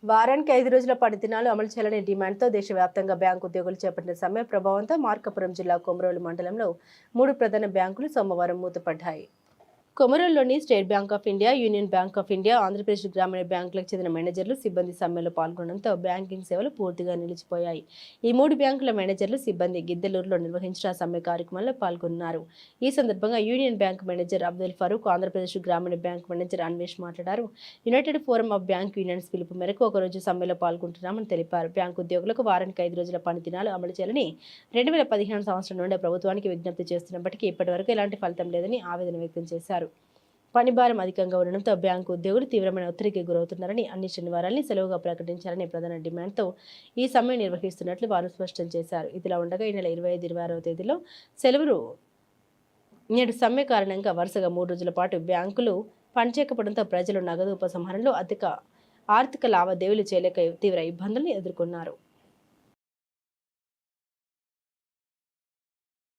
వారానికి 5 రోజుల పనిదినాలు అమలు చేయాలనే డిమాండ్తో దేశవ్యాప్తంగా బ్యాంకు ఉద్యోగులు చేపట్టిన సమ్మె ప్రభావంతో మార్కాపురం జిల్లా కొమరోలు మండలంలో 3 ప్రధాన బ్యాంకులు సోమవారం మూతపడ్డాయి. కొమరోలులోని state bank of India, union bank of India, Andhra Pradesh గ్రామీణ బ్యాంకులకు చెందిన మేనేజర్లు, సిబ్బంది సమ్మెలో పాల్గొనడంతో బ్యాంకింగ్ సేవలు పూర్తిగా నిలిచిపోయాయి. ఈ 3 బ్యాంకుల మేనేజర్లు, సిబ్బంది గిద్దలూరులో నిర్వహించిన సమ్మె కార్యక్రమంలో పాల్గొన్నారు. ఈ సందర్భంగా union bank manager Abdul Farooq, Andhra Pradesh గ్రామీణ బ్యాంక్ మేనేజర్ అన్వేష్ మాట్లాడారు. United forum of bank unions పిలుపు మేరకు ఒకరోజు సమ్మెలో పాల్గొంటున్నామని తెలిపారు. బ్యాంకు ఉద్యోగులకు వారానికి 5 రోజుల పని దినాలు అమలు చేయాలని 2015 సంవత్సరం నుండి ప్రభుత్వానికి విజ్ఞప్తి చేస్తున్నప్పటికీ ఇప్పటివరకు ఎలాంటి ఫలితం లేదని ఆవేదన వ్యక్తం చేశారు. పని భారం అధికంగా ఉండడంతో బ్యాంకు ఉద్యోగులు తీవ్రమైన ఒత్తిడికి గురవుతున్నారని, అన్ని శనివారాల్ని సెలవుగా ప్రకటించాలని ప్రధాన డిమాండ్తో ఈ సమ్మె నిర్వహిస్తున్నట్లు వారు స్పష్టం చేశారు. ఇదిలా ఉండగా ఈ నెల 25, 26వ తేదీలో సెలవులు నేడు సమ్మె కారణంగా వరుసగా 3 రోజుల పాటు బ్యాంకులు పనిచేయకపోవడంతో ప్రజలు నగదు ఉపసంహరణలో ఆర్థిక లావాదేవీలు చేయలేక తీవ్ర ఇబ్బందులను ఎదుర్కొన్నారు.